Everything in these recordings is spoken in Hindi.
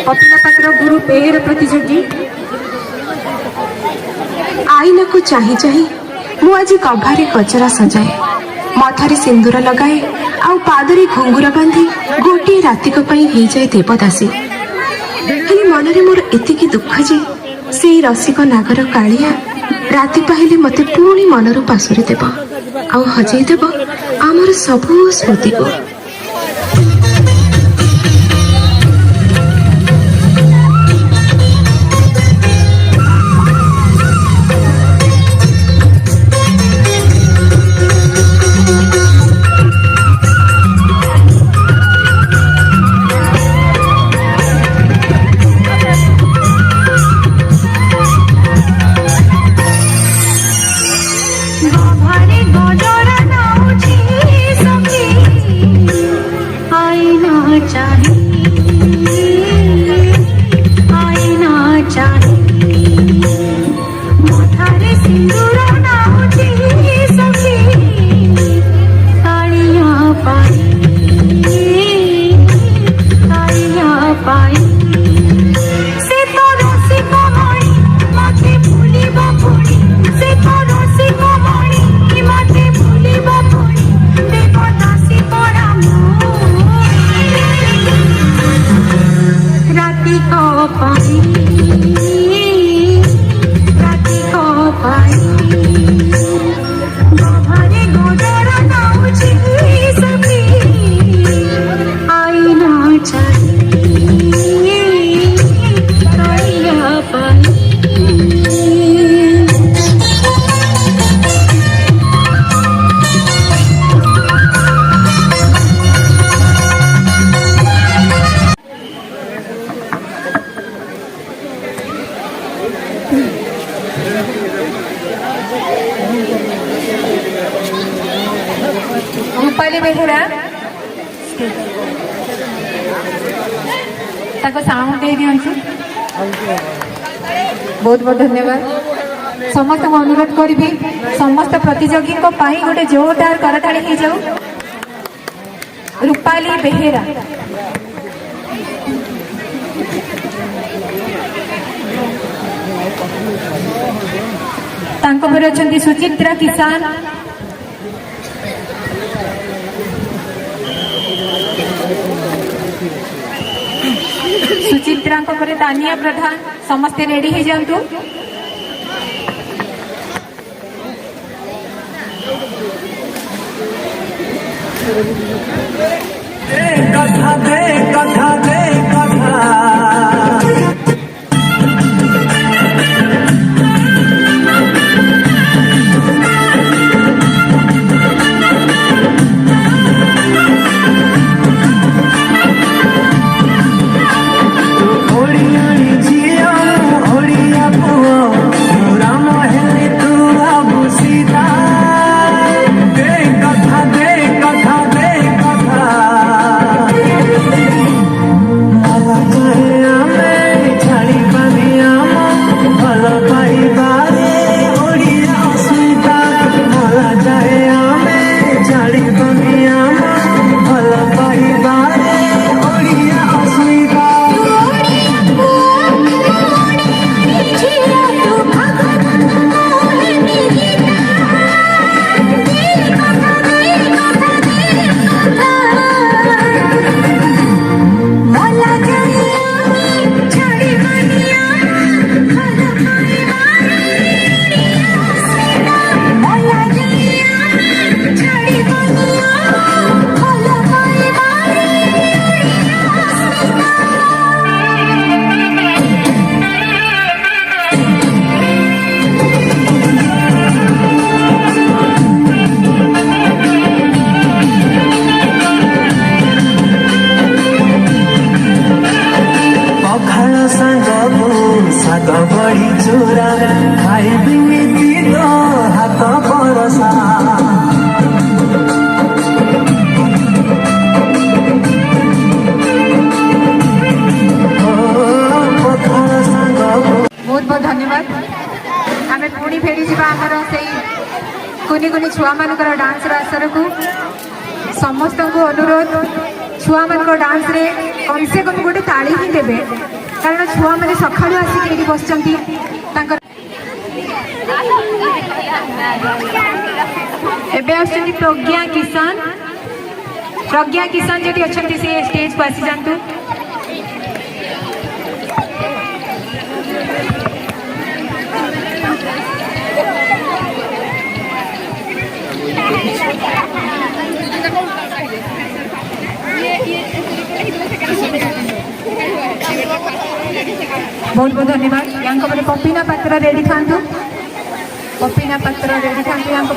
कपिला पात्र गुरु पेहर प्रतियोगी आईना को चाही चाही मु आज कभारे कचरा सजाए मथारे सिंदूर लगाए आउ पादरे घुंगुर बांधी गोटे रातिक पई हो जाए देवदासी। हेले मनरे मोर एतिकी दुख जे से रसिक नागर कालिया राति पाहिले मते पुणी मनरु पासुरी देव आउ हजाई देव आमर सबु स्मृति को। रूपाली बेहेरा साउंड दे दिंतु बहुत बहुत धन्यवाद। समस्त अनुरोध करी समस्त प्रतियोगी गोटे जोरदार करताड़ी हो जाऊ। रूपाली बेहेरा तांको पर अछंती सुचित्रा किसान सुचित्रा पर तानिया प्रधान समस्ते रेडी हो जातु। कथा दे कथा दे कथा कुनी कुनी छुआ मानकर डांस आसर को समस्त को अनुरोध छुआ मान डांस रे कम से कम गोटे ताली ही देवे कारण छुआ मैंने सकाळु आसिक एठी बसचंती तांकर एबे आछंती प्रज्ञा किसान जदि अछंती से स्टेज पर आसी जांतु। बहुत बहुत धन्यवाद। यहाँ पर पपीना पात्र रेडी था पपीना पात्र रेडी था यहाँ पर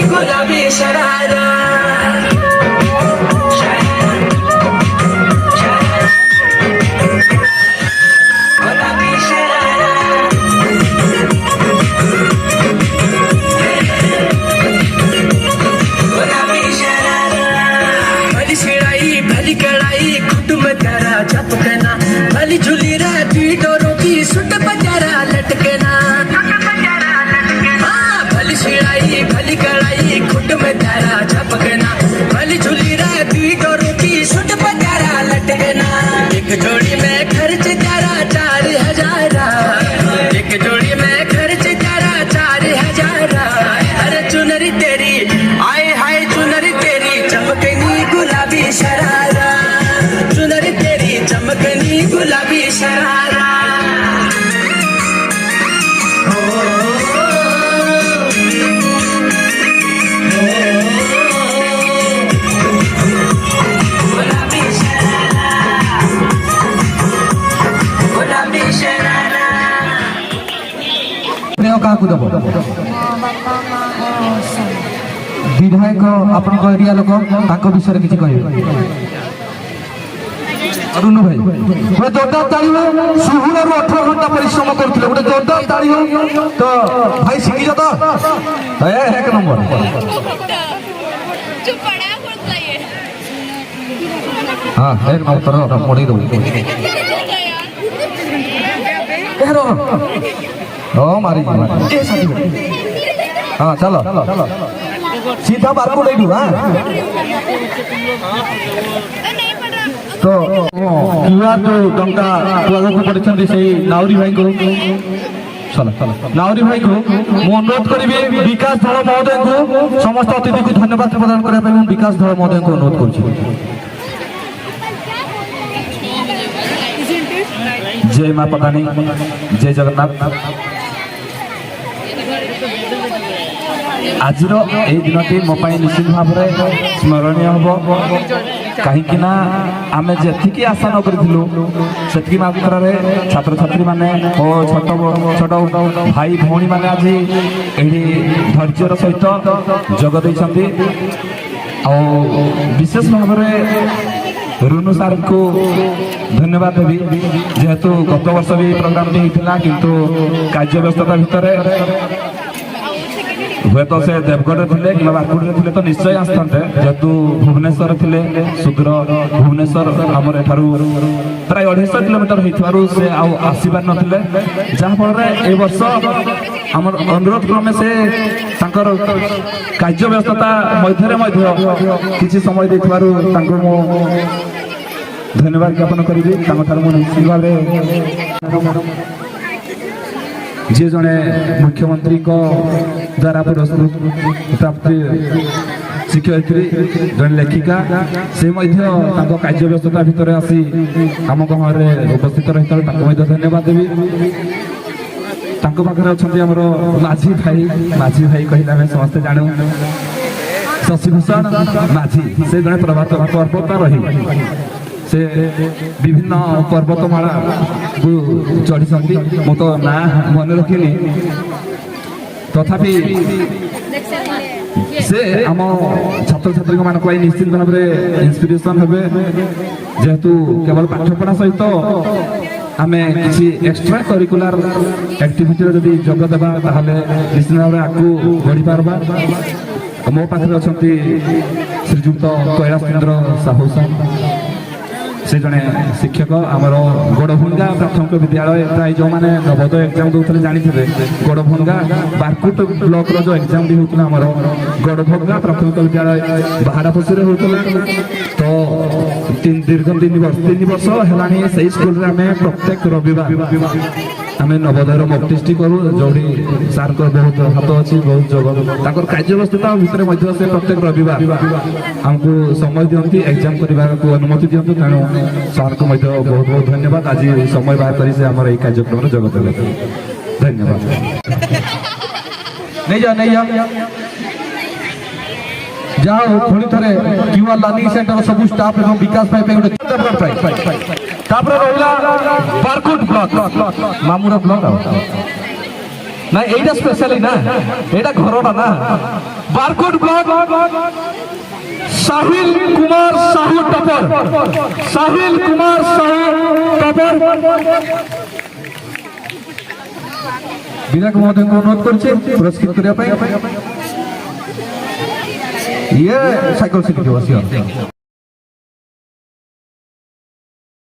गुलाबी शरारा गुलाबी शरारा गुलाबी शरारा भली सिड़ाई भली कड़ाई कुटुंब तारा झपकना भली झूली राती डोरों की सुट बजारा लटकना सिड़ाई भली कड़ाई खुट में तारा झपकना भली झूली राती डोरों की सुट पजारा लटकना एक जोड़ी में खर्च तारा 4,000 एक जोड़ी में खर्च तारा 4,000 अरे चुनरी तेरी आए हाय चुनरी तेरी चमकनी गुलाबी शरारा चुनरी तेरी चमकनी गुलाबी शरारा क्या देव विधायक आपण एरिया लोक विषय किसी कह अरुण भाई गोटे जोरदार ताली हो 18 घंटा परिश्रम करते गोटे जोरदार ताली हो तो भाई शिखी तो एक नंबर हाँ एक नंबर मोड़ी दो मारी हाँ चलो सीधा बारकोड तो क्यूआर जो टंका पड़ते से नाउरी भाई को चलो चलो नाउरी भाई को अनुरोध करी विकास धल महोदय को समस्त अतिथि को धन्यवाद प्रदान करने विकास धल महोदय को अनुरोध कर जय माँ पतानी जय जगन्नाथ आज दिनटी मो निश्चित भाव में स्मरणीय हम कहीं आम जी आशा न करी मात्रा छात्र छात्री मैंने और छोट भाई भौणी मैंने आज धैर्यर सहित जग देती विशेष भाव में रुनु सार को धन्यवाद देवी जेहेतु गत वर्ष भी प्रोग्राम होता किंतु कार्य व्यस्तता भितर हुए तो से देवगढ़ थे कि बारकोड थे तो निश्चय आसते जेहेतु भुवनेश्वर थे सुदूर भुवनेश्वर आम प्राय 250 किलोमीटर हो से आसपार ना जहाँफल ए वर्ष आम अनुरोध क्रमे से कार्य व्यस्तता मध्य किसी समय देखारू धन्यवाद ज्ञापन करी निश्चित भाव जी जड़े मुख्यमंत्री द्वारा पुरस्कृत प्राप्त शिक्षयित्री जड़े लेखिका से कार्य व्यस्तता भितर आसी आम गाँव में उपस्थित रही धन्यवाद देवी पाखे अच्छा आमर माझी भाई कहला समस्ते जानू शशिभूषण माझी से जड़े प्रभात पर्वता रही से विभिन्न पर्वतमाला को चढ़ी मु तो ना मन रखिनी तथापि से आम छात्र छात्री मानक निश्चित भाव में इंस्पिरेशन हेबे जेहेतु केवल पाठपढ़ा सहित आम किसी एक्स्ट्रा करिकुलर एक्टिविटी जदि जोग देवा ताहले निश्चित भाव में आगू बढ़ी पारबा। मो पाखे अच्छा श्रीजुक्त कैलाश चंद्र साहू साहब से जड़े शिक्षक आमर गड़भंगा प्राथमिक विद्यालय प्राय जो मैंने नवोदय एग्जाम दूसरे जानी थे गड़भंगा बारकुट ब्लॉक जो एग्जाम भी होता आमर गड़भंगा प्राथमिक विद्यालय बाहारापसी होता तो दीर्घ 3 वर्ष है से स्कूल आम प्रत्येक रविवार आम नवोदय मॉक टेस्ट करूँ जो सार बहुत हाथ अच्छी बहुत जोग कार्य व्यवस्था भितर से प्रत्येक रविवार आमको समय दिखती एग्जाम करने को अनुमति दिंतु तेणु सार को बहुत बहुत धन्यवाद आज समय बाहर कर कार्यक्रम में जोग देवे धन्यवाद। नहीं जा जाओ पुणी थे क्यूआर लर्निंग सेंटर सब स्टाफ एवं विकास गोटे बारकुट ब्लॉक मामूर ब्लॉक ना एटा स्पेशली ना एटा घरटा ना बारकुट ब्लॉक साहिल कुमार साहू टपर साहिल कुमार साहू टपर विनायक महोदय को अनुरोध कर पुरस्कृत करने ये साइकिल सीट